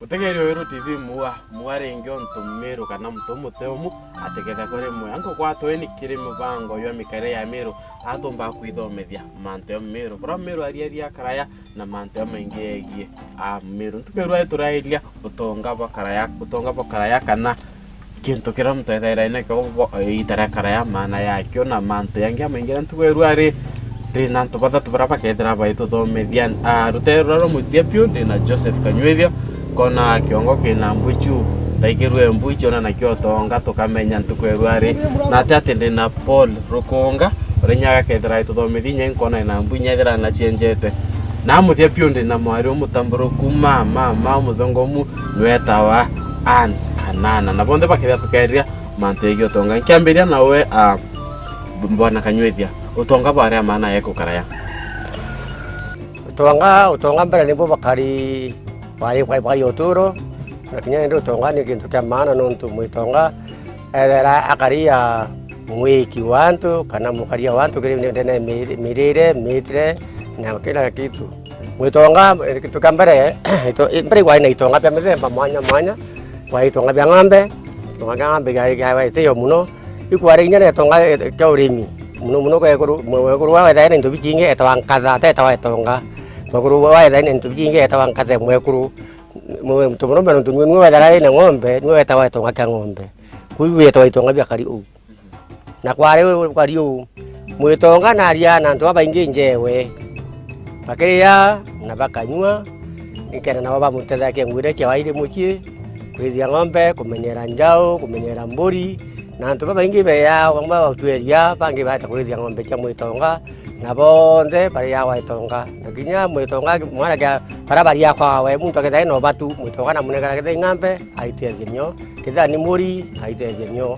Utegerio wero TV muarengi onto Meru kana mto mutemu ategeza kore mwe anko kwa tweni kiri mubango yo mikare ya Meru atomba kwithomethia manto ya Meru bro Meru ariaria karaya na manto ya maingi egie Meru ntukerwa turailia utonga bakaraya kana kintu kira mto ethaira ina ko itara karaya mana yakyo na manto yangi maingi ntukerwa ari Dina ntubata baraba kedra baito thomethia rutero muthia pio dina Joseph Kanywethia kona kiongo kina mbuchu taikirwe mbuchu na kyotonga tukamenya ntukwerwari na tate na Paul Rukunga renyaga kedra ituthomethia nyenkona na mbunya thira na chenjete na muthia pio ndina mwari umutamburo kuma mama muthongomu nwetawa an kanana na bonde bakithia tukeria mante gyotonga nkiambiria nawe Mbwana Kanywethia utonga bare maana yako karaya utonga mbere nimbo bakari bari oturo nakinya ndo utonga ni kintu kya maana nontu muitonga era akaria mwiki wantu kana mukaria wantu kiri ndene mirire mitre na kila kitu muitonga kitu kambere ito mbere kwa ina itonga pya methemba mwanya kwa itonga bya ng'ombe ga iteyo muno ikwarinya ne tonga kya urimi muno mwekuru wa wethaine ntu bijinge etawankatha tetawa etonga mwekuru wa wethaine ntu bijinge etawankatha mwekuru muno mbere ntu nwe wethara ne ng'ombe nwe etawa etonga kya ng'ombe kuiwe etawa itonga bya kari u na kwari u mwitonga na aria na ntu abaingi njewe bakiria na bakanywa ikena na baba muteza ke ngwire kya waire mukie kwithia ng'ombe kumenyera njau kumenyera mburi na ntu baingi beya wamba watweria bangi bata kwithia ng'ombe kya mwitonga na bonde bari ya waitonga nakinya mwitonga mwana kya barabari ya kwa we muntu akethai no batu mwitonga na munegara kethai ng'ombe aiteje nyo kethai ni muri aiteje nyo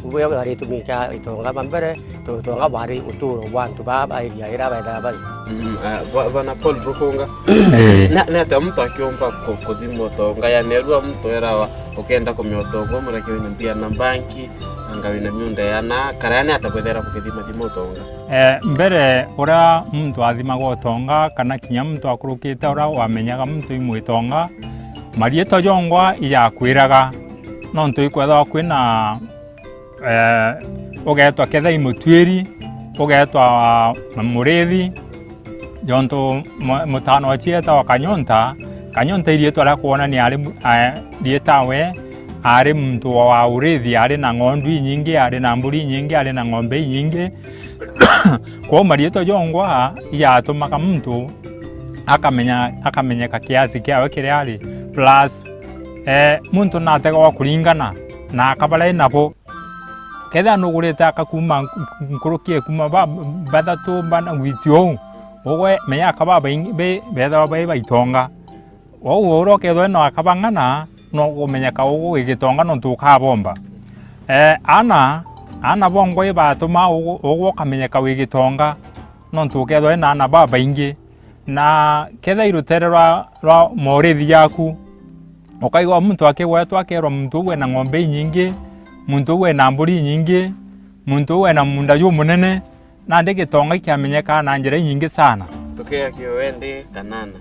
uwe bari tumika itonga bambere tonga bari uturo wantu baba iria ira baida bari bana Paul Rukunga na mtu akiomba kodimo tonga ya nerua mtu era ukenda kumyotongo murakio ndia na banki angawina myunda yana karane atakwethera kukithima thimotonga mbere ura mtu athima gotonga kana kinya mtu akurukite ura wamenyaga mtu imwitonga marieto jongwa iya kwiraga no ntu ikwetha kwina ugetwa ketha imutwiri ugetwa murithi jonto mutano achieta wa kanyonta irietwa la kuona ni ari rietawe ari mtu wa urithi ari na ng'ondu nyingi ari na mburi nyingi ari na ng'ombe nyingi kwa marieto jongwa yatumaka mtu akamenyeka kiasi kiawe kiria ari plus muntu natega wa kuringana na akabala nabo ketha nugureta akakuma nkurukie kuma bathatu bana witio ogwe meya akaba baingi betha baitonga wowo urokethwe no akabang'ana no kumenyeka ugu igitonga no tukabomba ana bongo ibatuma ugu kamenyeka wigitonga no tukethwe na ana baba ingi na ketha irutere rwa morithi yaku ukaigwa muntu akigwetwa akerwa muntu we na ng'ombe nyingi muntu we na mburi nyingi muntu we na munda yu munene na ndigitonga kiamenyeka na njira nyingi sana tukia kiwende kanana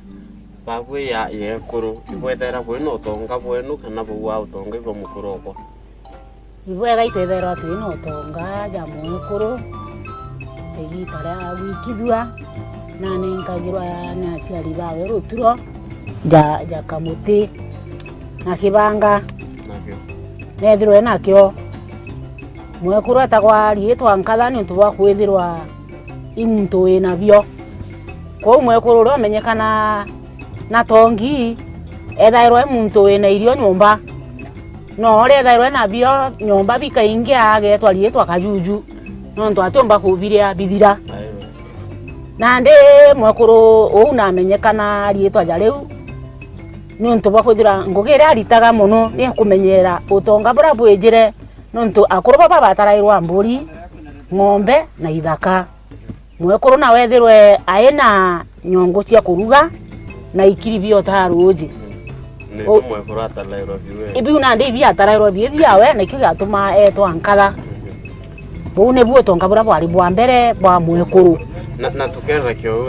babwe ya yekuru ibwethera bwino utonga bwenu kana bwa utonga ibo mukuroko ibwega itethera twino utonga ja mukuru egitara wikithua na nenkagirwa na ciari bawe ruturo ja kamuti na kibanga nakyo nethirwe nakyo mwekuru atagwa rietwa nkatha ni ntu bwa kwithirwa imuntu wina bio kwa mwekuru ro menyekana na tongi ethairwe muntu wina irio nyumba no ore ethairwe na bio nyumba bikaingia agetwa rietwa kajuju no ntu atomba kubiria bithira na ndi mwekuru una menyekana rietwa jareu ni ntu bwa kwithira ngugire aritaga muno ni kumenyera utonga bura bwejire nontu akuru baba batarairwa mburi ng'ombe na ithaka mwekuru na wethirwe aina nyongo cia kuruga na ikiri bio taruji ni mwekuru atarairwa biwe ibi una ndi bia atarairwa biawe na kyo gatuma etwa nkatha bune buo tonga bura bwari bwa mbere bwa mwekuru na tukera kyo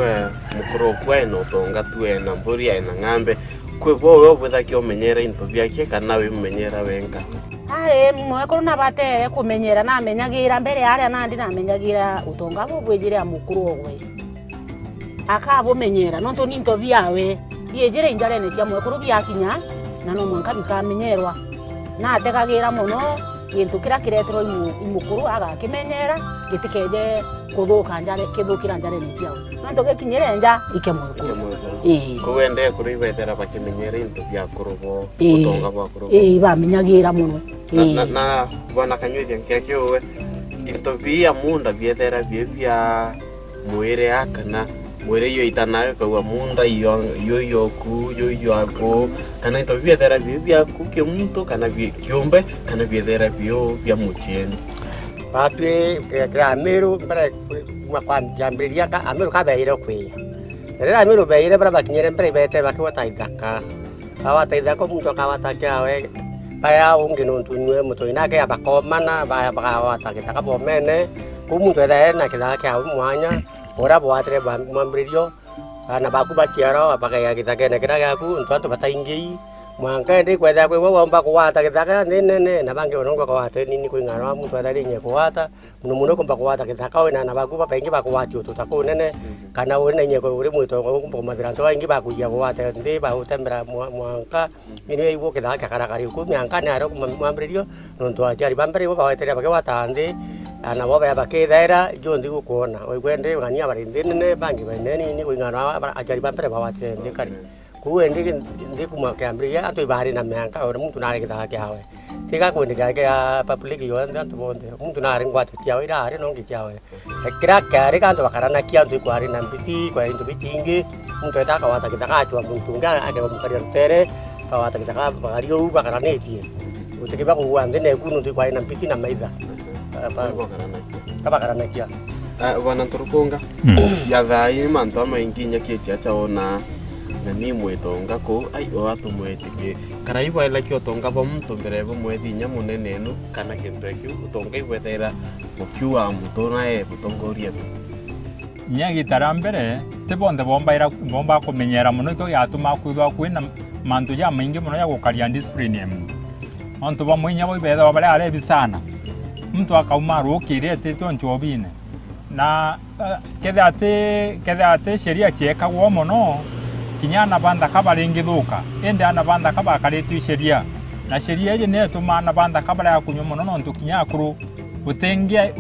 mukuru kweno tonga tuwe na mburi na ng'ombe kwe bowe bwetha kyo menyera into byake kana we menyera wenga mwekuru na bate kumenyera na menyagira mbere aria nandi na menyagira utonga bo bwejire amukuru ogwe akabo menyera nonto ninto byawe yejire injare ne cia mwekuru byakinya na no mwanka bikamenyerwa na atekagira muno gintu kira kiretero imukuru agakimenyera gitikeje kuthuka njare kithukira njare ne ciao nonto gekinyire nja ike mwekuru kuwende kuri bethera bakimenyera into byakurubo utonga bwakurubo bamenyagira muno na bwana kanywethi nkekyo into bia munda biethera bia mwere akana mwere yo itanayo kwa munda yo ako kana into biethera bia kuke muntu kana kiumbe kana biethera bia mucheni patwe kya Ameru bara kwa jambiria ka Ameru ka beire kwiya rera Ameru beire bara bakinyere mbere bete bakiwata idaka awata idaka muntu akawata we baya ungino ntunwe muto inake abakomana baya bakawata kitaka bomene kumuntu era na kitaka kya umwanya ora boatre bambririo ana bakuba chiaro abakaya kitaka ne kitaka ku ntanto bataingi mwanka ndi kwetha kwe womba kuwata kitaka nene na bange onongo kwata nini kwingara muntu ara rinye kuwata muno komba kuwata kitaka we na bakuba pengi bakuwati utako nene kana wone nye ko uri muito ko madira to ingi bakuya kuwata ndi ba utembera mwanka ini ibo kitaka karakari ku myanka ne aro mwambririo nonto ajari bambere bo bawetere bakawata ndi ana bo ba kethera jo ndi kuona we kwende ngani abarinde nene bangi beneni ni kwingara ajari bambere bawate ndi kari kuwe ndi kumakambria ato ibari na myanka ora muntu nare kitaka kyawe tika kwendika ya public yo ndanto bonde muntu nare ngwate kyawe ira ari nongi kyawe kira kare kanto bakarana kyanto kwari na mbiti kwa into bitingi muntu etaka wata kitaka atwa muntu nga ake mukari tere wata kitaka bakari yo bakarana etie utikiba kuwande ne kunu ndi kwa na mbiti na maitha bakarana kya bwana Turukunga ya thai manto amainginya kitia chaona na ni mwetonga ko ai o atu mwetike karaiwa ila kyo tonga bo muntu mbere bo mwethinya munene no kana kintu ekyo utonga igwethera mukiwa mutona butongoria nyagi tarambere te bonde bomba kumenyera muno iko yatuma kwithwa kwina mantu ya maingi muno ya gukaria discipline emu onto ba mwinya bo ibetha bale ale bisana mtu akauma rukire te to njobine na kethate sheria cheka wo muno kinyana banda kabaringi thuka ende ana banda kabakaritu sheria na sheria ije ne tumana banda kabara ya kunyomo no ntu kinyakuru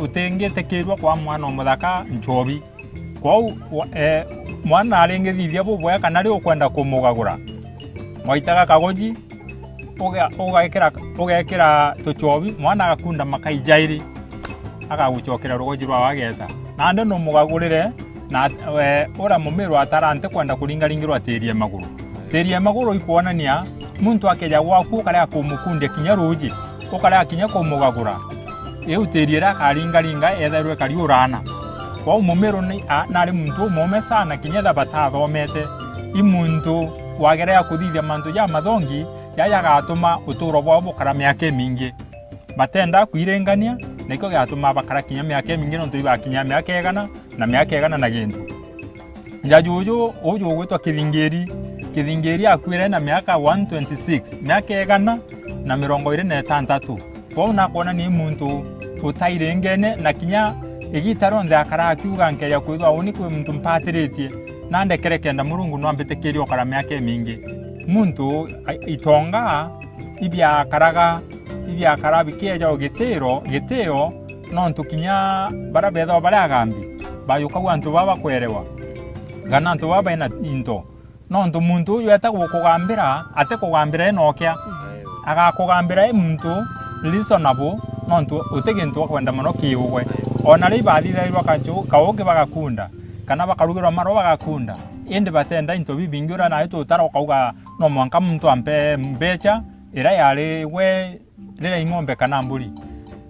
utenge tekirwa kwa mwana muthaka nchobi kwa mwana aringi thithia bubwe kana ri ukwenda kumugagura mwaitaga kagoji ugekira tuchobi mwana agakunda makaijairi agaguchokera rugoji rwa wageta na ande no mugagurire na ora mumiru atarante kwenda kuringaringirwa terie maguru ikuonania muntu akeja gwaku kare kumukunde kinyaruji ukare kinya kumugagura eu teriera karingaringa etherwe kari urana kwa mumiru ni nari muntu mume sana kinyetha batathomete imuntu wagerea kuthithia mantu ya mathongi yaya gatuma uturo bwa bukara miake mingi batenda kwirengania niko gatuma bakara kinya miake mingi no tuiba kinya miake egana na miake egana na gintu njajuju uju gwitwa kithingeri akwire na miaka 126 miake egana na 26 kwa una kuona ni muntu utairengene na kinya igitaro nda akara akiuga nke ya kwithwa uni kwe muntu mpatiritie na ndekere kenda murungu no ambitekerio okara miake mingi muntu itonga ibya karabi kieja ogitero no ntukinya barabetho baragambi bayuka gwantu baba kwerewa gana ntu baba ina into no ntu muntu uyu etagukugambira ate kugambira enokia agakugambira muntu reasonable no ntu utegintu kwenda muno kiugwe ona ri bathithairwa kauge bagakunda kana bakarugirwa maro bagakunda indi batenda into bibingira na ito utara ukauga no mwanka muntu ampe mbecha ira yari we rira ing'ombe kana mburi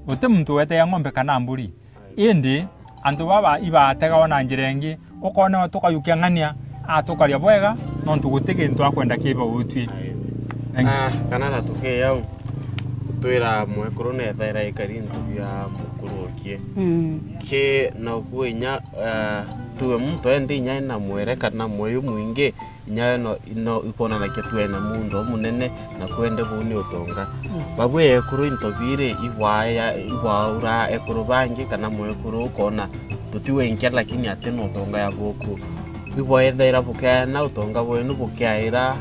uti muntu wete ya ng'ombe kana mburi indi antu baba ibatega ona njirengi ukone tukayukia ng'ania atukaria bwega no ntugutege ntu akwenda kiba utwi kana na tuke yao twira mwekuru nethaira ikari into bia mukuru kie ke na kuinya tuwe muntu endi nya na mwere kana mweyu mwingi nya no ikona na ketwe na mundo munene na kwende buni utonga babwe ekuru into bire iwaura ekuru bangi kana mwekuru kona tutiwe inkia lakini ateno utonga ya boku bibo ethaira buka na utonga bwenu bukaira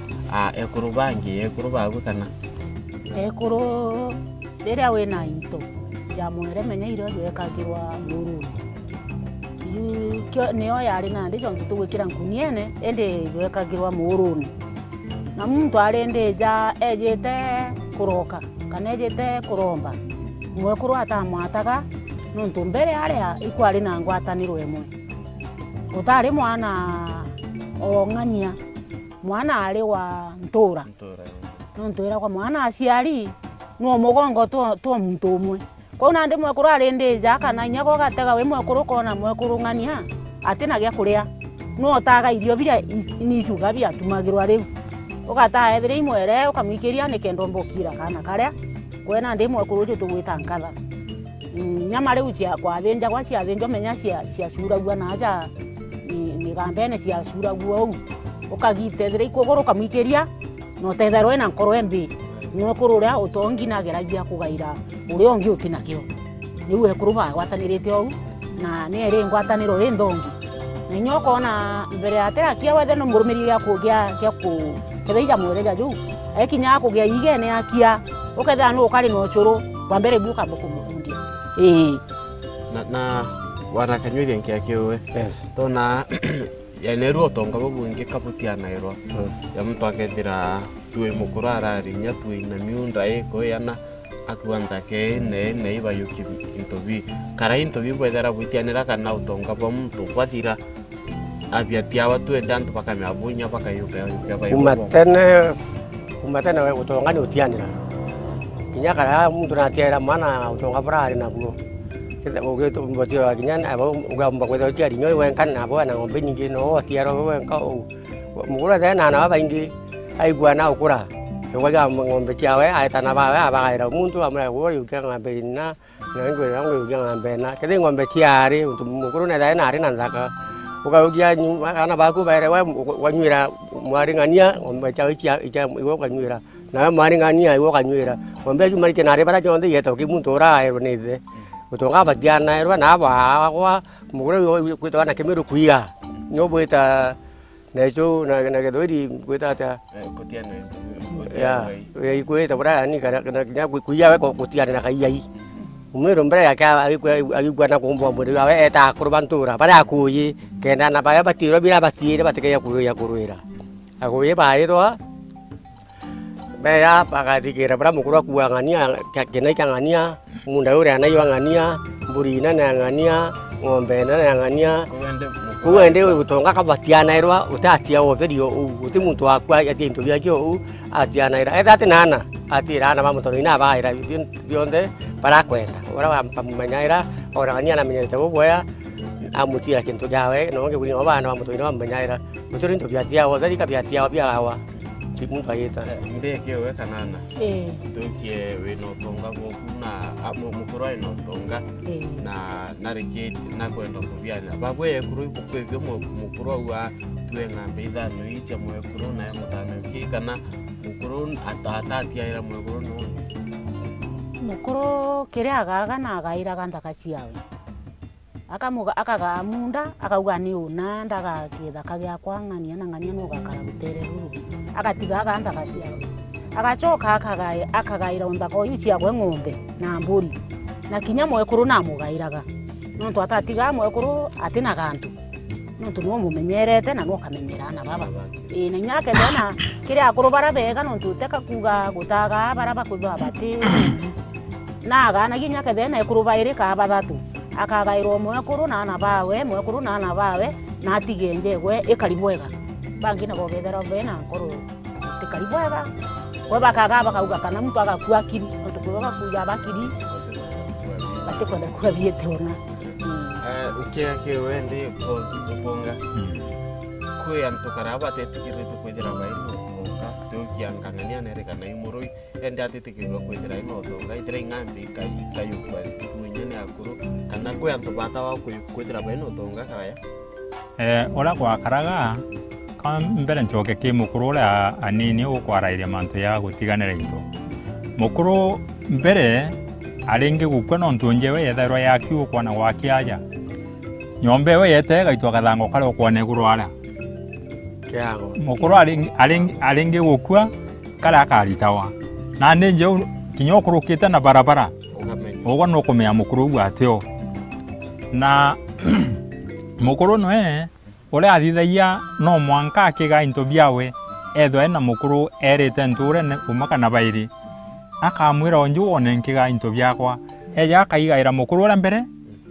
ekuru bangi ekuru bagwe kana ekuru riria wina into ya mwere menya irio wekagirwa muru nio yari na ndicho tugwikira nkuniene ende wekagirwa muruni na muntu arendeja ejete kuroka kana ejete kuromba mwekuru atamwataga nuntu mbere aria ikwari na ngwataniro emwe utari mwana ong'ania mwana ari wa ntura nuntu ira kwa mwana aciari no mugongo to muntu umwe kwa nandi mwekuru arendeja kana inya ko gatega we mwekuru kona mwekuru ng'ania atina gya kuria no taga irio biria ni juga bia tumagirwa riu ukata ethire imwere ukamwikiria ni kendo mbokira kana karia kwena ndi mwekuru ju tugwita nkatha nyama riu cia kwa thenja kwa cia thenjo menya cia suragua na aja ni gambene cia suragua u ukagite ethire ikogoro ukamwikiria no tetherwe na nkoro embi mwekuru ria utongi na geragia kugaira uri ongi utinakio niwe ekuru bagwatanirite ou na ni eri ngwataniro indongi na nyoko na mbere ate akia wethe no murumiri ya kugia ku ketheija mwereja ju ekinya kugia igene akia uketha no ukari no churu kwa mbere buka boku mukundi na wana kanywiria nkia kiwe Yes. tona ya neru utonga bubungi kabutiana ero ya mtu akethira tuwe mukuru ararinya tuwe na miunda eko yana akuanta ke ne ibayuki into bi kara into bi bwethera bwitianira kana utonga bwa mtu kwathira abiatia watu endantu paka meabunya paka yuka bayo kumatene we utonga ni utianira kinya kara mtu natiera mana utonga brari na buo kita ugeto mbotio akinyana abo ugamba kwetha tiari nyoy wenkan abo na ngombe nyingi no tiaro wenka mukura tena na baingi aigua na ukura waga ngombe kiawe aitana bawe abagaira muntu amra wori ukanga bena na ngwe yangu ukanga bena kede ngombe tiari mukuru na tena ari nandaka ukaugia ana baku bare wanywira mwaringania ngombe chawe ija iwo kanywira na mwaringania iwo kanywira ngombe ju marike na re bara jonde yeto ki muntu ora airo nithe utonga batiana ero na ba mukuru kwitwa na kemiru kuiga nyobweta nejo na gedori kwita ta kutiana ya we kwita bora ni kana kuiga we kutiana na kaiyai umero mbere yaka agikwa na kumbo mbere awe eta kurbantura bara akuyi kenda na baya batiro bira batire batike ya kuruira agoye bae to baya pagatikira bara mukuru akuangania kena kangania munda ure anayangania burina na ngania ngombe na ngania kuende utonga kabatiana irwa utatia otherio uti muntu akwa ati into bia kio atiana ira ethate nana atira na mamutono ina baira bionde para kwenda ora pamanyaira ora ngania na menyete boya amutira kintu jawe no nge buni obana mamutono bamenyaira mutoro into bia tia otheri ka bia tia bia awa kimuntu ayeta mbe kio we kanana tukie we no tonga bokuna amo mukuru ai no tonga na reke na kwenda kubiana babwe kuru kwebyo mukuru wa tuwe ngambe ithano icha mwekuru na mutano kikana mukuru atatia ira mwekuru no mukuru kiria agaga na agaira ganda kaciawe akaga munda akauga ni una ndaga kithaka gya kwang'ania na ng'ania no gakara gutere ruru agatiga ganda kaciawe agachoka akagaira undako yuchia gwe ng'ombe na mburi na kinya mwekuru na mugairaga nontu atatiga mwekuru atina gantu nontu no mumenyerete na no kamenyera na baba na nyake thena kiria akuru bara bega nontu teka kuga gutaga bara bakutho abati na gana ginya ke thena ekuru baire ka bathatu akagairwo mwekuru na ana bawe na tigenje gwe ikaribwega bangi na gogethera bena nkoro tikaribwega we bakaga bakauga kana mtu agakua kiri nontu kuga kuja bakiri batikwenda kubiete ona ukiake wende kuponga kuya mtokaraba tetikire tukwejera baino ka kiangangania nerekana imurui ende atitikirwa kwithira ino utonga itira ing'ambi ikayukwa tuinyene akuru kana kwi antu batawa kwithira baino utonga karaya ora gwakaraga ka mbere ncoke ki mukuru uria anini ukwaraire mantu ya gutiganira into mukuru mbere aringi gukwa nontu njewe yethairwa yakiukwa na gwakiaja nyombe we yetega itwa gathango kare ukwane igurwara kiago mukuru aringi gukwa kare akaritawa na nje kinyo kurukite na barabara ugo no kumenya mukuru gwatio na mukuru noe ore athithaia no mwanka akiga into biawe ethwe na mukuru erite nture ne umaka na bairi akamwira onju one nkiga into biakwa eja akaigaira mukuru ora mbere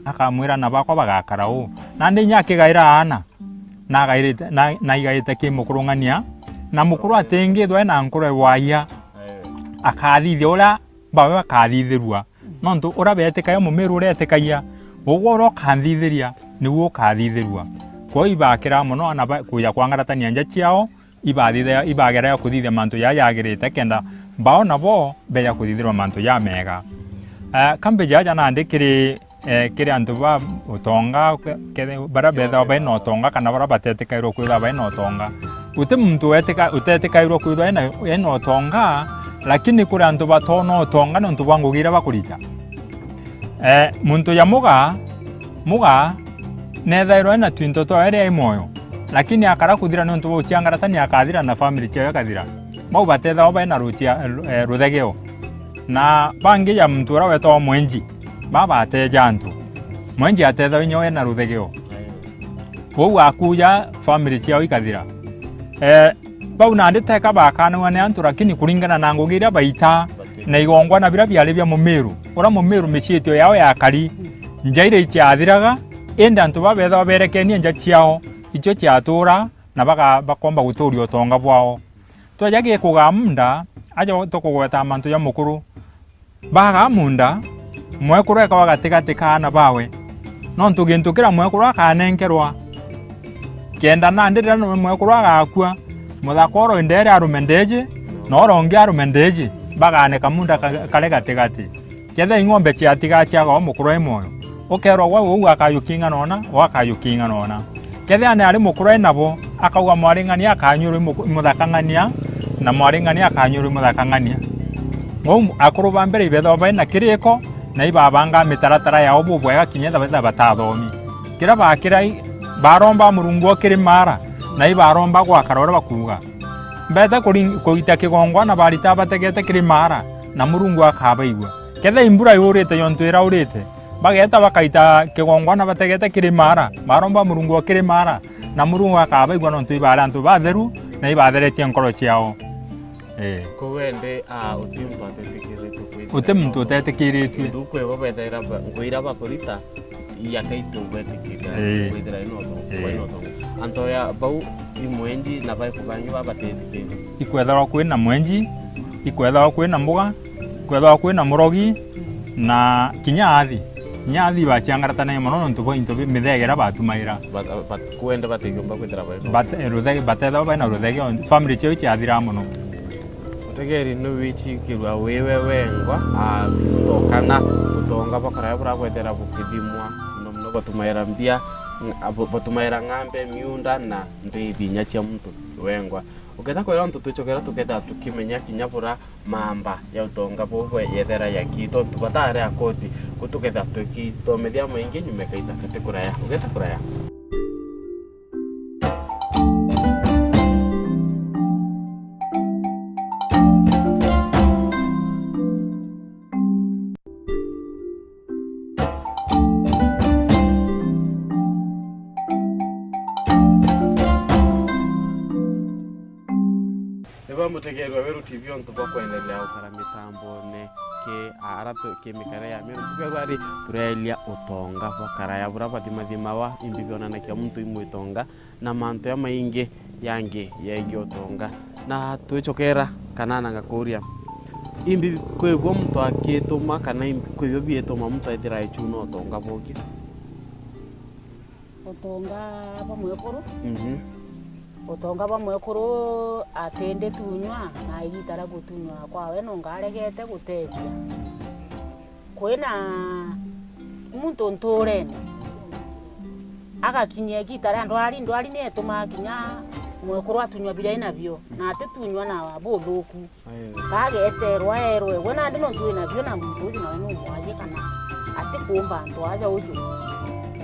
akamwira na bakwa bagakara u na ndi nyakigaira ana na gairite na igaite ki mukuru ngania na mukuru atengithwe na nkure waya akathithia ora bawe akathithirua nontu ora betekayo mumiru uretekaia ugo ro kanthithiria niwo kathithirua kwa ibakira muno ana kuya kwangaratania nja ciao ibathithia ibagera kuthithia mantu ya yagirite kenda bao nabo beya kuthithirwa mantu ya mega kambe jaja na ndikiri kiri antu ba utonga bara betha ba no utonga kana bara batetekairwo kwitha ba no utonga uti muntu utetekairwo kwitha eno utonga lakini kuri antu batono utonga nontu bangugira bakurita muntu ya muga nethairwo na twinto to ere moyo lakini akara kuthira nontu bo chiangaratani akathira na family chao kathira mau batetha ba na rutia ruthegeo na bangi ya muntu ora weto mwenji baba ateja antu mwenji atetha nyo na ruthegeo bo akuja family chao ikathira bau na ndeteka bakana wane antu lakini kuringana na ngugira baita na igongwa na bira byale bya mumiru ora mumiru mechitio yao ya kali njaire ichathiraga enda antu babetha baberekenie nja ciao icho ciatura na bakomba guturia utonga bwao twajage kugamunda aja tukugweta mantu ya mukuru baga munda mwekuru eka gatigati kana bawe nontu gintu kira mwekuru akanenkerwa kenda na ndira no mwekuru agakua muthakoro ndere arumendeje no rongi arumendeje bagane kamunda kale gatigati ketha ing'ombe ciatiga ciaga mukuru emoyo ukerwa gwa akayukinga nona wakayukinga nona ketha ne ari mukuru nabo akauga mwaringania akanyuru muthakangania na mwaringania akanyuru muthakangania akuru bambere ibetho baina kiriko na ibabanga mitaratara yao bubwega kinyetha betha batathomi kira bakirai baromba murungu okiri mara na ibaromba gwakarora bakuga mbeta kuita kigongwa na barita bategete kiri mara na murungu akabaigwa ketha imbura yurite yontu ira urite bageta bakaita kigongwa na bategete kiri mara baromba murungu okiri mara na murungu akabaigwa nontu ibara antu batheru na ibatheretie nkoro ciao kuwende utimtu utetikiritie ndukwebo bethaira ngwira bakurita yakaitu gwetikiria kwithira ino antoya bau imwenji na bai kubanyu babatetike ikwethara kwina mwenji ikwethara kwina mbuga ikwethara kwina murogi na kinyathi bachiangaratana muno nontu bo into mithegera batumaira kuende batigomba kwithira bai ruthege batetha bai na ruthege family chao chiathira muno tegeri no wichikirwa wewe wengwa tokana utonga bakaraya bura kwethera bukithimwa no batumaira mbia batumaira ng'ambe miunda na ndithinya cia muntu wengwa uketha kwera ntu tuchokera tuketha tukimenya kinya bura mamba ya utonga bwe yethera yakito tubatare akoti kutuketha tukitomethia mwingi nyumekaita kate kuraya uketha kuraya mutegerwa weru TV on tuba kuendelea ukara mitambo ne ke aratu ke mikara ya meru tugerwa ari turelia utonga bakara ya bura bathima wa imbibiona na kia muntu imwitonga na manto ya maingi yangi yegi utonga na tuichokera kanana ngakuria imbi kwegwa muntu akituma kana imbi kwebyo bietuma muntu aithira ichuno utonga boki utonga bamwe kuru utonga bwa mwekuru atende tunywa na igitara gutunywa kwawe no ngaregete gutethia kwina muntu nturene agakinyia gitara ndwari netuma kinya mwekuru atunywa bila inabyo na ate tunywa na bothuku kageterwa erwe wena ndi no tuina byo na mtuzi na wenu mwaje kana ate kumba ndo aja uju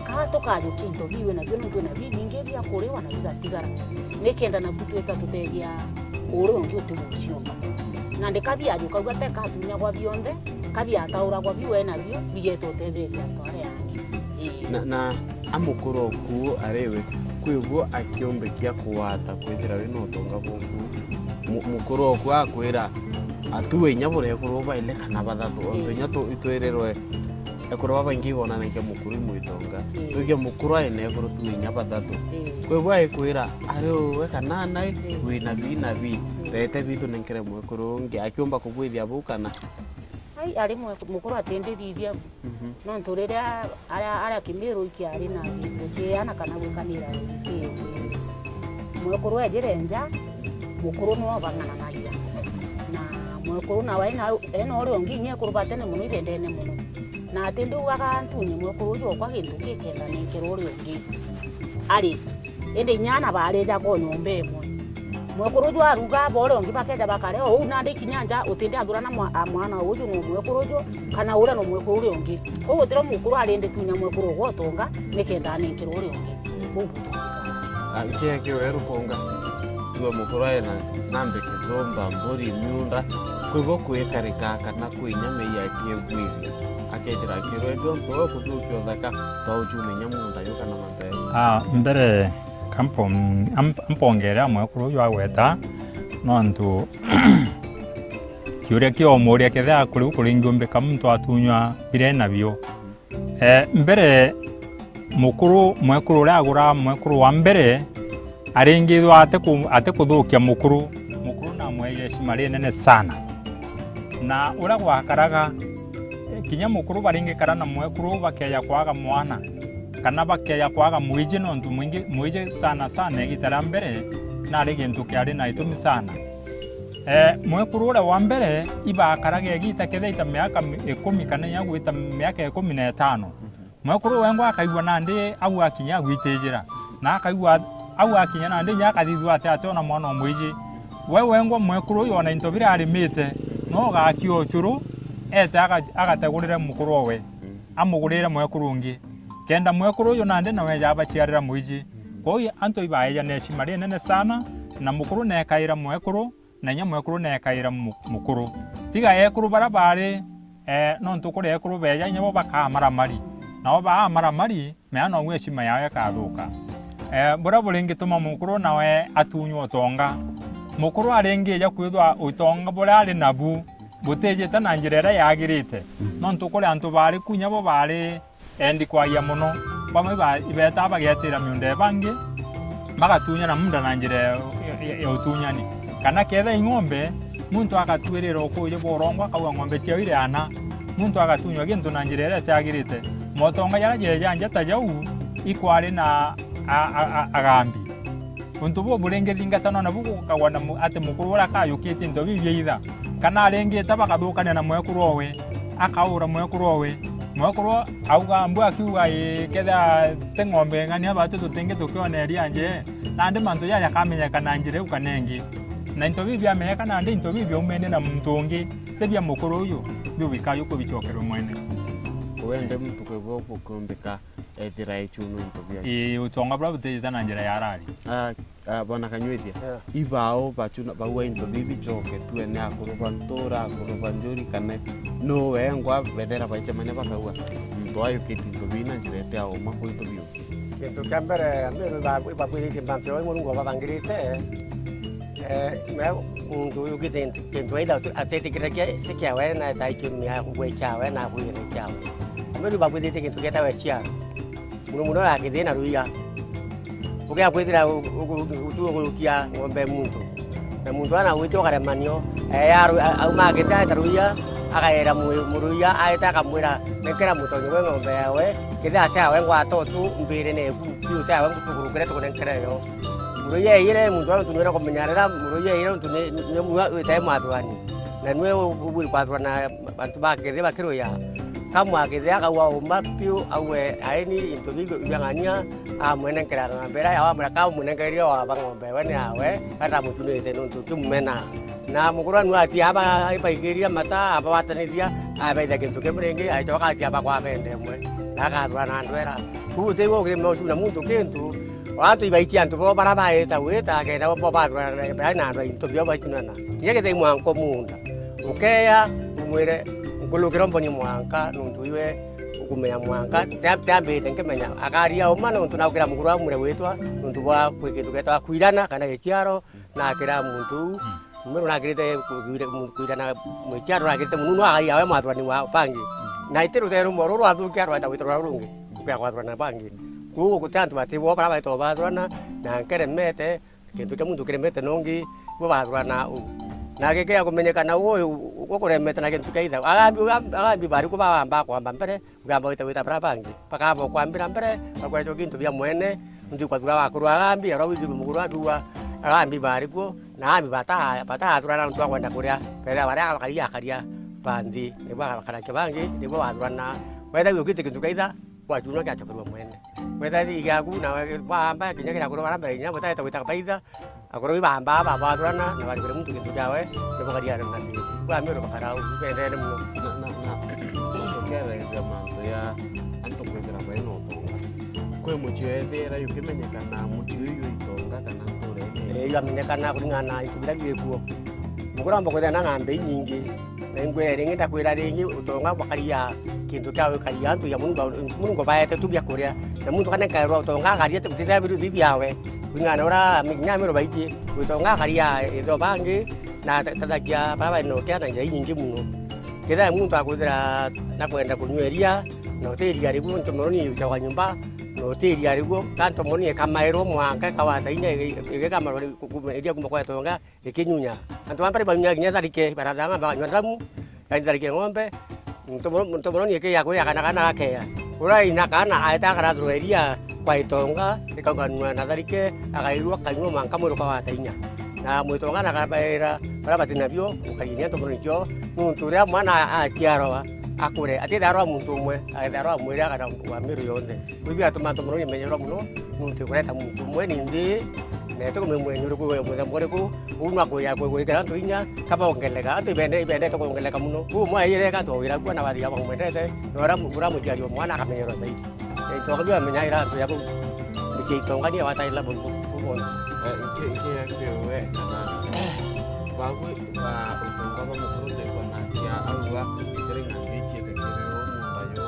ka tokajo kinto biwe na byo no tuina bibi ngeria kurewa na bigatigara nekenda na gutweka tutegia uro ngyo tubuciomba na ndikabi ajo kagwate ka tunya kwa bionde kabi ataura kwa biwe na byo bigeto tetheria tware yangi na amukuru ku arewe kwigwo akiombekia kuwata kwithira wino utonga buku mukuru ku akwira atuwe nyabure kuroba ile kana bathatu onto nyato itwererwe ekoro baingi bona nake mukuru mwitonga tuge mukuru ene ekoro tuwe nyabathatu kwigwo akwira arewe kana nai wina bi rete bitu nenkere mukuru ngi akiomba kugwithia bukana ai ari mukuru atendiriria no nturire ara kimiro ikiari na giana kana gukanira mwekuru ejirenja mukuru no bangana nagia na mwekuru na waina eno ori onginye kurubatene muno ibendene muno na atendu akantunye mwekuru jo kwa gintu kikenda nekero ori ongi ari ende nyana bareja ko nyombe mwe mwekuru jo aruga bore ongi bakeja bakare o unande kinyanja utinde athura na mwana uju no mwekuru jo kana ura no mwekuru ongi ko utira mukuru arende tunya mwekuru gotonga nekenda nekero ori ongi bubu Anke weru konga tuwa mukuru ena nambe kizomba mburi miunda kwivo kwekarika kana kwinyame yakie gwili akejira kiro edo nto kudukyo thaka taujume nyamunda yoka na manthe mbere ampongera mwekuru yo aweta nontu kiuria kio muria ketha kuri kuringombe kamuntu atunywa bire nabyo mbere mwekuru ria agura mwekuru wa mbere aringithwa ate kuthukia mukuru na mweye shimari nene sana na ura gwakaraga kinya mukuru baringikara na mwekuru bakeya kwaga mwana kana bakeya kwaga mwiji nontu mwiji sana igitara mbere nari gintu kiari na itumi sana mwekuru ura wa mbere ibakaraga igita kethaita miaka 10 kana yagwita miaka 15 mwekuru wengo akaigwa nandi au akinya agwitejera na akaigwa au akinya nandi nyakathithwa atona mwana mwiji we wengo mwekuru yona intobira arimite no gakio churu eta agategurire mukuru we amugurire mwekuru ngi kenda mwekuru yo nandi nawe jaba chiarira mwiji koi anto ibaeja neshimari nene sana na mukuru nekaira mwekuru na nya mwekuru nekaira mukuru tiga ekuru barabare no ntukure ekuru beja nyabo bakamara mari na ba maramari meano mweshima yawe karuka bora bulingi tuma mukuru nawe atunywa tonga mukuru arenge ya kwithwa utonga bora ari nabu buteje tananjirera yagirite no ntukure antu bari kunyabo bari endi kwa ya muno bamwe ba ibeta bagetira myunde bangi magatunya na munda nanjire ya utunyani kana ketha ingombe muntu akatwirira okuje borongwa kawa ngombe chiawire ana muntu agatunywa gintu nanjirera yagirite motonga yaraje janja tajau ikwari na agambi untu bo burenge thingatano na buku kawana ate mukuru ora kayukite ndo bibyeitha kana arenge tabakathukana na mwekuru owe akaura mwekuru owe mwekuru auga mbu akiuga ketha tengombe ngani abatu tutenge tukioneria anje nandi mantu yaya kamenya kana njire ukanengi na into bibya meka nandi into bibya umene na mtungi tebya mukuru uyu bibikayo ko bichokero mwene wende mtu kwevo kukumbika ethira ichuno ntobia utonga bra butejita na njira yarari bona kanywithia ibao bachuna bawa into bibi choke tuene akuruba ntora akuruba njuri kane no wengwa bedera baiche mane bakawa mtu ayo kitu bina njirete ao mako into bio kintu kya mbere amero ba kwirite mpampe mulungu babangirite muntu yugite kintu aida atetikira kya we na taikimia kugwe kyawe na kuire kyawe amero ba kwirite kintu kya tawe chia muno akithina ruia ukia kwithira utugurukia ngombe muntu na muntu ana wito karemanio au magita taruia akaera muruia aita kamwira nekera mutonyo we ngombe yawe kitha tawe ngwa totu mbire ne ku tawe ngutugurukire tukunenkera yo muroye ire muntu wantu nwera kumenyarira muroye ire muntu ne witaye mwathwani na nwe uburi kwathwana bantu bakire bakiro ya kamwa kithia akawa umapio awe aini into bigo byangania amwene kiranga mbera ya wamra ka mwene ngerio wa bangombe wene awe kata mutuno ite nuntu kimena na mukura nu ati aba ipagiria mata aba watanithia aba ida kintu kemrenge ai toka ati aba kwa bende mwe nakathwana ndwera kute go kimo tuna muntu kintu watu ibaikia ntu bo baraba eta weta ke na bo bathwana bana ndo into byo baitunana yeke te mwanko munda ukeya umwire ngulukira mboni mwanka nuntu iwe ukumenya mwanka tambe tenkemenya akaria uma nuntu nakira mukuru amure wetwa nuntu bwa kwikitu ketwa kwirana kana gechiaro nakira muntu mero nakirite kwirana mwechiaro nakirite mununu agai awe mwathwani wa pangi na itiru teru mororo athukia rwata witro rungi ukya kwathwana pangi kugo kutantu batibo bara baito bathwana na keremete kintu kya muntu keremete nongi bo bathwana na geke ya kumenyekana uyu ukuremete na kintu kaitha agambi bari kubamba kwamba mbere ugamba wita bara bangi pakabo kwambira mbere bakwecho kintu bya mwene ndi kwathura wakuru agambi aro wigiru muguru adua agambi bari ko na ambi bata athurana ntu akwenda kuria pera bari akaria bandi nebo akara kibangi nebo athurana wetha yukite kintu kaitha kwachuna kya chakuru mwene wetha igagu na bamba kinyakira kuru baramba nya weta wita baitha akoro bamba baba athurana na bari muntu kintu kyawe nebo karia na ndi kwa mero bakarau bendere mu na kera ya manto ya anto kwethera baino tonga kwe muchwethera yukimenyekana muchiyo itonga kana kure yamenyekana kulingana ikubira gikuo mukuramba kwethera na ngambe nyingi ngwe ringi ndakwira ringi utonga bakaria kintu kyawe karia antu ya mungu baete tu bya kuria na muntu kana kairo utonga karia tibitha bibi yawe kulingana ora minyamiro baiki utonga karia izo bangi na tatakia baba no kya na nyingi muno kida muntu akwithira na kwenda kunyweria no teria ribu ntu moroni kwa nyumba no teria ribu kanto moni kamairo mwanka kawata ine ige kamaro kumeria kumba kwa tonga ikinyunya antu ampare banya nya tarike baradanga banya ramu ya tarike ngombe ntu moroni ike ya kwa kana keya ura ina kana aita kana drueria kwa itonga ikaganwa na tarike akairua kanywa manka moro kawata inya na mwitonga na kabaira bara batina byo ukayinya to morikyo nuntu ria mwana akiaroa akure atitharo muntu umwe aitharo amwire kana wa miru yonde wibi atuma to moroni menyero muno nuntu kureta muntu umwe nindi ne to memwe nyuru ko mwe mbore ko unwa ko ya ko ikara to inya kaba ongeleka ati bende to ongeleka muno umwe ayire ka to ira kwa na bari ya mwendete nora mura mujari mwana akamenyero zaidi to ko bya menya ira to ya ko itonga ni wataila bo ke bagwe ba utonga ba mukuru de kona ya awa kere ngichi de kere o mumbayo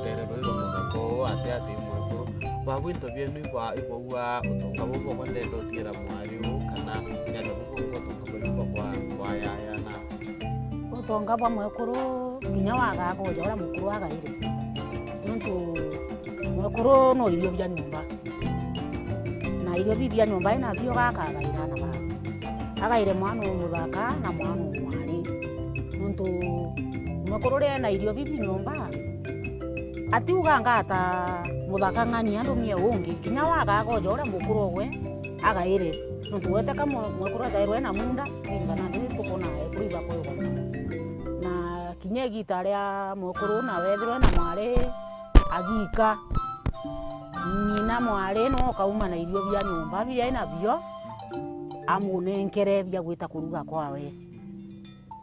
kere ro mugako ate mukuru bagwe to bien ni ba iwa utonga bo ko ndendo tira mwari kana ya do ko utonga kwa ya na utonga ba mukuru kinya waga ko jora mukuru waga ire nuntu mukuru no irio bya nyumba na irio bibia nyumba ina bio gaka gaira na ba agaire mwana umuthaka na mwana umwari nuntu mukurure na irio bibi nyumba atiuga ngata muthaka ngani andumie ungi kinya waga gojo ura mukuru we agaire nuntu wete kama mukuru dairwe na munda ingana ndi tukona kuiba kwa na kinya gita ria mukuru na wethirwe na mwari agika nina mwari no kauma na irio bia nyumba bia ina bio amunenkere bya gwita kuruga kwawe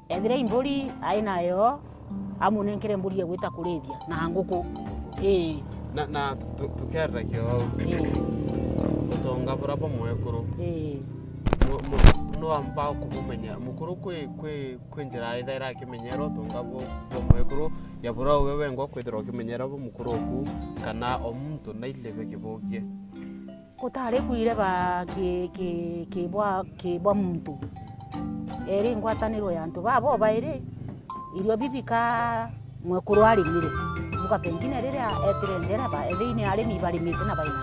ethire imburi aina yo amunenkere mburi ya gwita kurithia na nguku na tukera kyo utonga bora mwekuru no amba kumenya mukuru kwe njira ithera kimenyero utonga bo mwekuru ya bora wewe ngo kwithira kimenyero bo mukuru ku kana omuntu na ilebe kibokie kutare kuire ba kibwa muntu eri ngwataniro ya ntu babo baire irio bibika mwekuru ari mire muka pengine riria etire ndera ba ethine ari mi bari mite na baina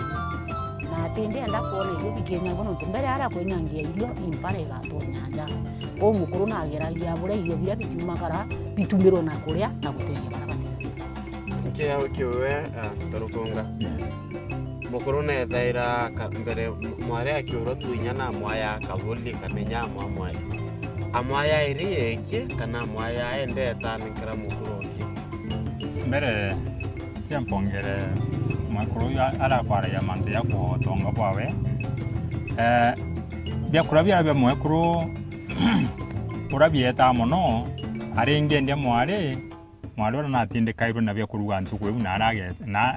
na tende enda kuona irio bikenya ngono tumbere ara kwenyangia irio impare ga to nyanja o mukuru na ageragia bure irio bia bitumagara bitumiro na kuria na guteria barabara kiwe tarukonga mukuru nethaira mbere mwari akiura tuinya na mwaya akavuli kanenya mwaya amwaya iri eki kana mwaya ende tanikira mukuru oki mbere tiampongere mwakuru ala kwara ya mante ya kuhotonga bwawe byakura bya mwakuru urabieta mono arenge ndia mwari ora natindikairwo na byakuruga ntukwe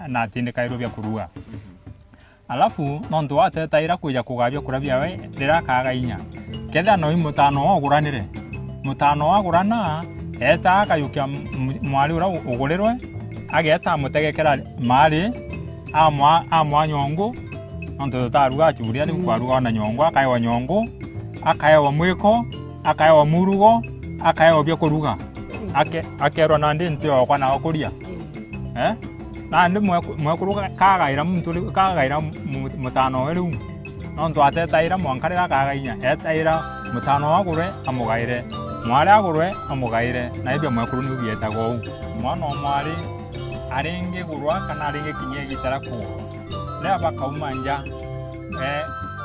natindikairwo byakuruga alafu nontu watetaira kuja kugabia kurabia we ndirakaga inya ketha no imutano oguranire mutano wagurana eta akayukia mwari ura ugurirwe ageta mutegekera mari amwa nyongo nontu taruga churia ni kwaruga na nyongo akayewa nyongo akayewa mwiko akayewa murugo akayewa byakuruga akerwa nandi ntio kwa na okuria nandi mwekuru kagaira muntu kagaira mutano weru nontu atetaira mwankarira kagainya etaira mutano wagure amugaire mwari agurwe amugaire na ibyo mwekuru ni ubietago mwana omwari arenge gurwa kana arenge kinye gitara ku le abakaumanja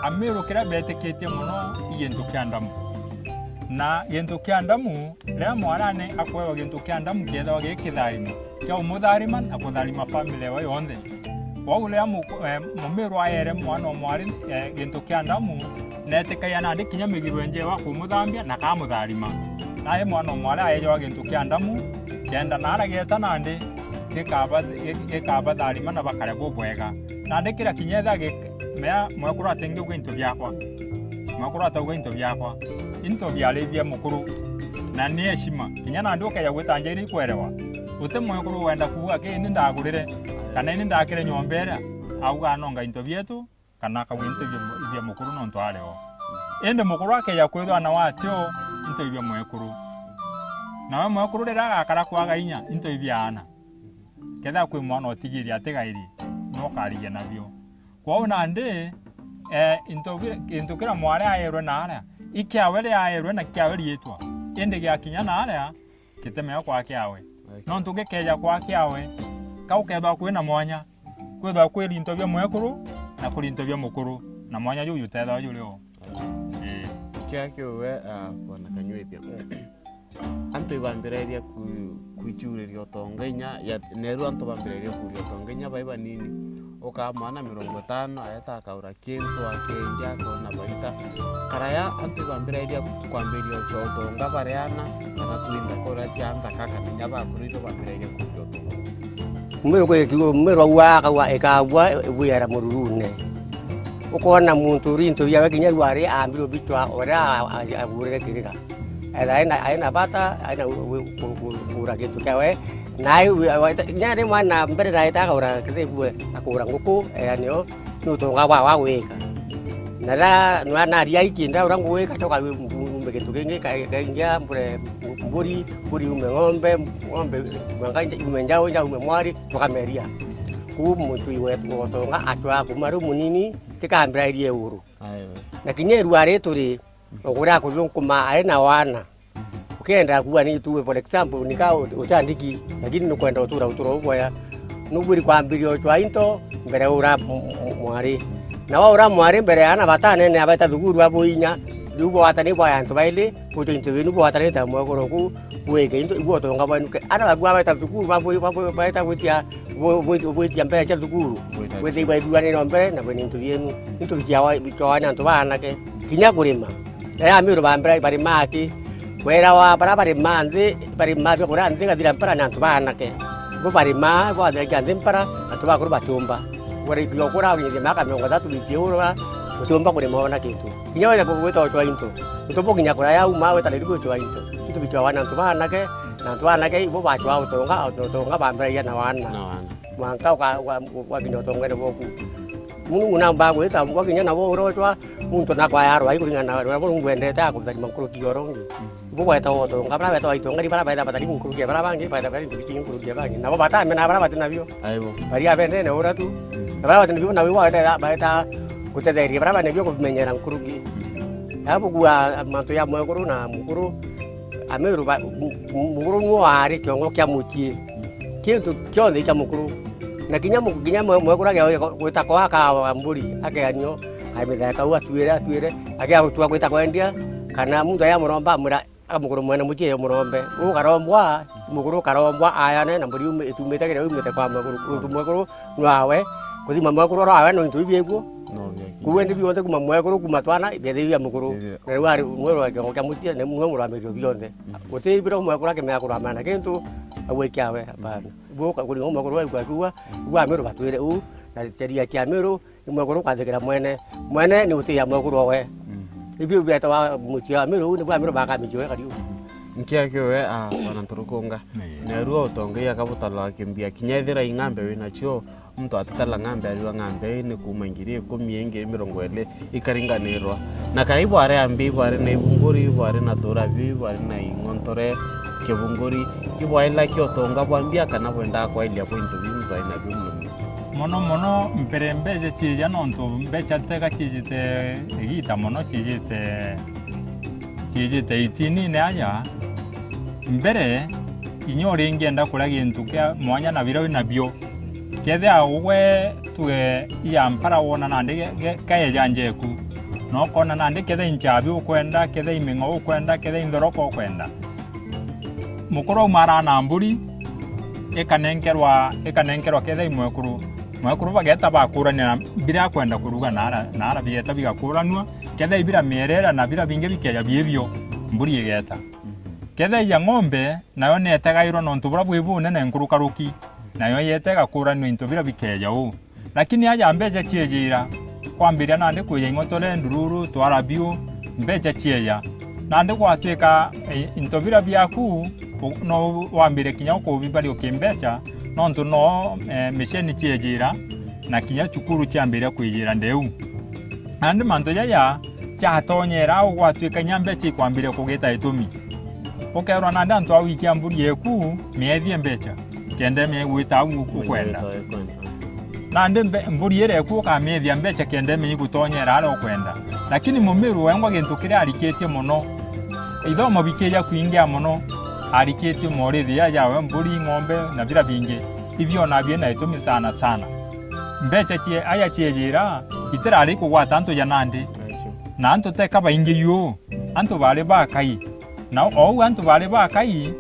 amero kira beteketie muno iyentu kyandamu na gento kyandamu le mwarane akwewa gento kyandamu kienda wage kitharimo kya umutharima akutharima family wa yonde wagule mumero ayere mwana omwari gento kyandamu netekaya na ndikinya migirwe nje wa kumuthambia na kamutharima naye mwana omwari ayejo gento kyandamu kenda narageta nandi gekaba tharima na bakare bobwega na ndikira kinyetha mea mwekura tenge gwento byakwa mwekura tauga into byakwa into byalebya mukuru na ni heshima kinyana ndoka ya gwetanja iri kwerewa ute mwekuru wenda kuwa ke ni ndagurire kana ni ndakire nyombera auga nonga into byetu kana ka winto bya mukuru nonto areho ende mukuru ake ya kwethwa na watio into bya mwekuru na mwekuru rera akara kwaga inya into byana ketha kwi mwana otigiri ategairi no kariye nabyo kwaona ande into kira mware ayerwe na ara ikiawele ayerwe na kiawele yetwa ende gya kinya na ara kitemea kwa kiawe nontu gekeja kwa kiawe kaukeba kwina mwanya kwetha kweli into bya mwekuru na kuri into bya mukuru na mwanya yu yutetha yulio kyakyo bona kanywe bya anto ibambireria kuichureria tongenya ya neru anto bambireria kurio tongenya baiba nini okamana 50 ayata akaura kintu akenja kona baita karaya anto bambireria kwambirio chotonga bariana kana tuinda kora chanda kaka nyaba kurito bambireria kurio tonga umero kwe kigo umero wa ekabwa buyara mururune ukona muntu rinto bya kinya rwari ambiro bitwa ora aburere kirika aina bata aina kura gitu kawe nai nyane mwana mbere dai ta kaura kete bue akura nguku anio nutonga wa weka nara nwana ria ikinda ura ngweka toka umbe gitu kenge kaingia mburi ng'ombe mwanga umenjao nja umemwari toka meria ku muntu iwe totonga atwa kumaru munini tikambira irie uru na kinyeru are turi ogura kujunkuma aina wana ukienda kuwa ni tuwe for example nikao utandiki lakini nukwenda utura ubwaya nuburi kwambirio chwa into mbere ura mwari na wa ura mwari mbere ana batane ne abata thuguru aboinya rubo atani bwa antu baile kuto into binu bwa atani ta mwogoro ku weke into ibo tonga banuke ana bagwa bata thuguru baita gwitia gwitia mbere cha thuguru gwitia baidurane no mbere na bweni into bienu into biawa bitwana antu bana ke kinya kurima amiro bambira bari maki wera wa bari manzi bari mabyo kuranze gazira mpara nantu banake bo bari ma bo adira ganze mpara atu bakuru batumba wari byokura winye maka 3 bitiura utumba kuri mona kintu kinyawe ko gweto to into utumbo kinya kura ya uma we tali gweto into kitu bitwa wana nantu banake bo bachwa utonga bambira ya na wana mwanka wa kinyotonga boku munu namba gweta mko kinya na bo urotwa muntu na kwa yaro ai kuringana na bo ngwendete akuzali makuru kiyorongi bo gweta oto ngabra beta ito ngari bara beta batari mukuru ke bara bangi beta bari tubichi mukuru ke bangi nabo bata mena bara batina bio aibo bari abende ne uratu bara batina bio na wi wa beta kutederi bara bane bio kumenyera mukuru ki hapo kwa manto ya mwekuru na mukuru ameru mukuru no ari kyongo kya muchie kintu kyonde kya mukuru na kinya mwekura gwita kwa ka mburi akeanyo aimetheka u atuire agia gutua gwita kwendia kana mundu aya muromba mura amuguru mwene muchie murombe ukarombwa muguru karombwa ayane na mburi itumite kire umite kwa mwekuru nwawe kuthima mwekuru rawe no ntubieguo kuwe ndi bionde kuma mwekuru kuma twana ibethia muguru na wari mwero akioka mutie ne mwe muramirio bionde guti biro mwekuru akemea kuramana kintu awekawe bana boka kuri mwekuru wa kuwa wa mero batwire u na teria kia mero mwekuru kwathikira mwene ni utia mwekuru we ibio beta wa mutia mero ni bwa mero baka mijoe kariu nkia kiwe bana turukunga na ruo utongia kabutala kimbia kinyethira ing'ambe wina cio mtu atitala ng'ambe ariwa ng'ambe ni kuma ngiri 10 ikaringanirwa na kaibu are ambi bare na ibunguri bare na torabi bare na ingontore kebunguri ibwaila kiotonga bwambia kana bwenda kwa ile point bimba ina bimu mono mperembeje chija nonto mbecha teka chijite gita mono chijite itini ne aya mbere inyore ngenda kula gintu kya mwanya na biro na bio kede awe tuwe ya mpara wona nande kaya janjeku no kona nande kede inchabi ukwenda kede imingo ukwenda kede indoroko ukwenda mukoro mara na mburi ekanenkerwa kede mwekuru bageta bakura ni bira kwenda kuruga nara bieta bigakuranwa kede ibira merera na bira binge bikeya biebyo mburi yegeta kede ya ng'ombe nayo netagairo nontubura bwibune na nkurukaruki nayo yetega kuranwa into bira bikeya u lakini aja mbeja chiejira kwambiria nande kuya ingotole ndururu twarabiu mbeja chieya nande gwatwika into bira byaku no wambire kinya ko bibali okimbecha nonto no mesheni chiejira na kinya chukuru cyambire kwijira ndeu nande manto yaya cyatonyera gwatwika nyambechi kwambire kugeta itumi okerwa nande antu awiki amburi yeku miethie mbecha kende me gwita ukwenda nande mburi yere ku ka methia mbecha kende me gutonyera ara ukwenda lakini mumiru wengwa gintu kire ariketie muno ithomo bikeya kuingia muno ariketie morithia yawe mburi ng'ombe na bira bingi ivyo na bie na itumi sana mbecha chie aya chiejira itira ari kugwata antu ya nande na antu teka baingi yu antu bale ba kai na o antu bale ba kai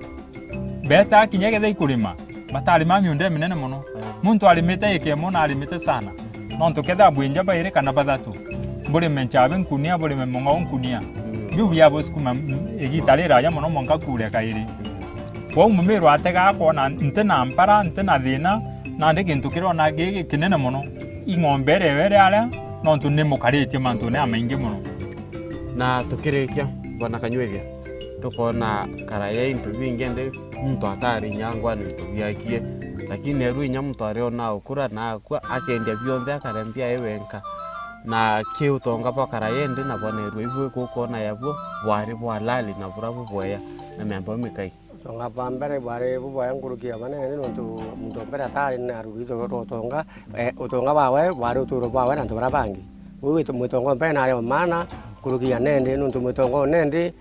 beta kinyegeza ikulima batali mami unde minene muno muntu alimete yake mona alimete sana nonto keda bwenja baire kana badatu bole menchabe nkunia bole memonga nkunia biu bya boskuma egitalera ya muno monga kure kairi kwa mumero atega akona ntena ampara ntena thina na ndege ntukiro na gege kinene muno ingombere were ala nonto nemo karetie manto ne amainge muno na tukirekia bana kanywevya tukona karaya into bingende mtu atari nyangwa ni byakie lakini eru inya mtu areo na ukura na kwa akendia bionde akarembia ewenka na kiutonga pa karayende na bone eru ibwe kokona yabo bwari bwalali na burabu boya na memba mikai tonga pambere bwari bwaya ngurukia bane nonto mtu mbere atari na rubizo tonga utonga bawe bwari uturo bawe na ntobara bangi wewe tumutonga mbere na ale mana kurukia nende nonto mutongo nende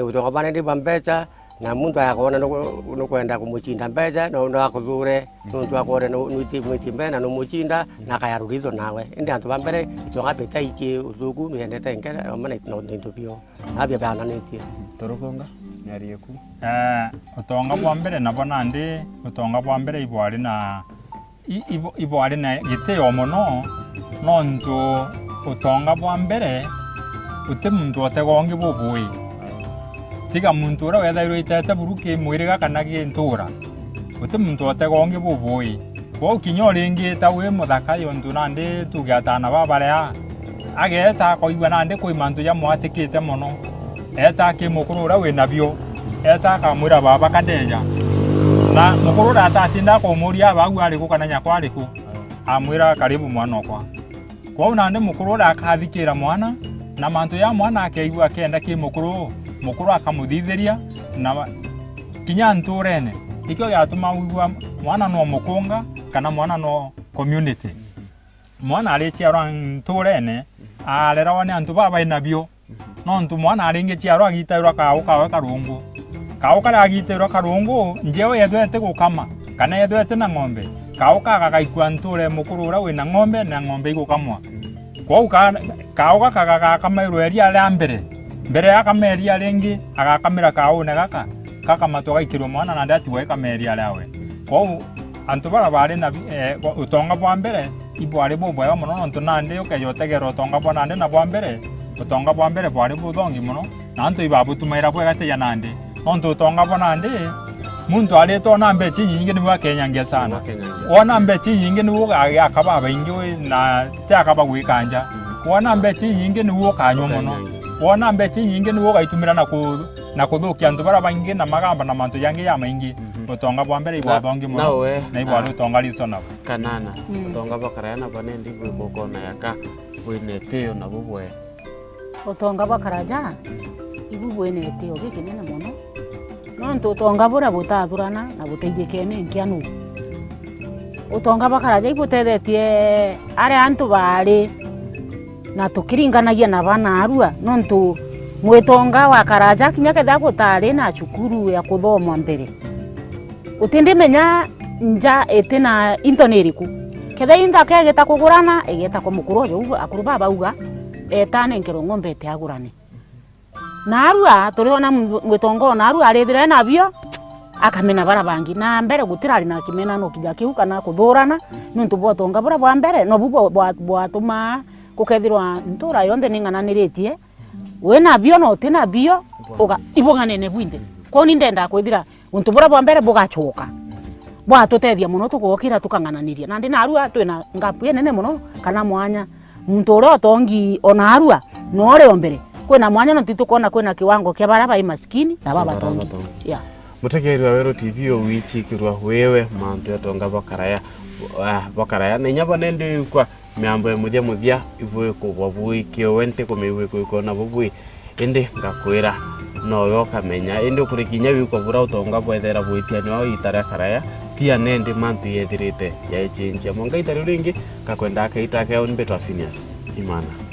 utonga bane ndi bambecha na muntu akona no kwenda kumuchinda mbeja no ndo akuzure muntu akore no mwiti mbena no muchinda na kayarurizo nawe indi antu bambere itonga beta iki uzugu miendete ngera amana no ntopio abya bana neti torokonga nyari yeku utonga bwambere nabona ndi utonga bwambere ibwari na ibwari na gite omono nonto utonga bwambere uti muntu otegongi bubui tiga muntu ura wethairwo itete buruki mwiriga kana gintura uti muntu otegongi bubui kwa kinyo ringi ta we muthaka yontu nande tugiatana babarea ageta koigwa nande koi mantu ya mwatikite muno eta ki mukuru ura we nabio eta kamwira baba kandeja na mukuru ura tatinda ko muria bagu ari ku kana nyakwa ari ku amwira karibu mwana okwa kwa nande mukuru ura akathikira mwana na mantu ya mwana akeigwa kenda ki mukuru akamuthithiria na kinya nturene ikyo yatuma wigwa mwana no mukunga kana mwana no community mwana alichiarwa nturene alerawa ni antu baba inabio no ntu mwana alinge chiarwa agitairwa kawe karungu kara agitairwa karungu njeo yethwete gukama kana yethwete na ng'ombe kao kaka kaikua nture mukuru ura wina ng'ombe na ng'ombe igukamwa kwou kao gaka gagakamairu eria ria mbere akameria ringi agakamira kaune gaka kakamatu gaikirwo mwana na ndatigwo ikameria riawe kwou antu bara bari na utonga bwa mbere ibwari bubwega muno nontu nandi ukeyotegera utonga bwa nandi na bwa mbere utonga bwa mbere bwari buthongi muno na antu ibabutumaira bwega tiya nandi nontu utonga bwa nandi muntu aretwo na mbechi nyingi ni wakenyangia sana wona mbechi nyingi ni akaba baingi na takaba gwikanja wona mbechi nyingi ni ukanywa muno wona mbechi nyingi ni ugaitumira na kuthukia antu bara baingi na magamba na mantu yangi ya maingi utonga bwa mbere ibwa thongi muno na ibwa utonga lisona kanana utonga bakaraya na bane ndigwe bokona yaka wineteo na bubwe utonga bakaraja ibubwe neteo gikinene muno nontu utonga bura butathurana na buteithikene nkianu utonga bakaraja ibutethetie aria antu bari na tukiringanagia na bana arua nontu mwitonga wa karaja kinya ketha gutari na cukuru ya kuthomwa mbere utindi menya nja etina intoneriku ketha inda kegeta kugurana egeta ko mukuru yo akuru baba uga etane nkero ng'ombe te agurane na arua turiona mwitongo na arua arithire na bio akamena bara bangi na mbere gutirari na kimena no kija kiu kana kuthurana nontu botonga bura bwa mbere no bubo bwatuma kukethirwa ntura yonthe ningananiritie wena bio no tina bio uga ibuganene bwinde ko ni ndenda kwithira untu bura bwa mbere bugachuka bwatutethia muno tukokira tukangananiria na ndi na arua twina ngapu nene muno kana mwanya muntu uria otongi ona arua no ore ombere kwina mwanya no titukona kwina kiwango kia bara bai maskini na baba tongi yeah mutekeri wa Wero TV owichikirwa wewe mantu yatonga bakaraya na nyaba nende kwa miambo muthia ibwe ko bwabui kio wente ko mewe ko na bwabui ende ngakwira no yo kamenya ende kurikinya wiko bura utonga bwethera bwitia wao itara karaya tia nende mantu yethirite ya echinja monga itari ringi kakwenda akaita kao nbeto Phineas Imana.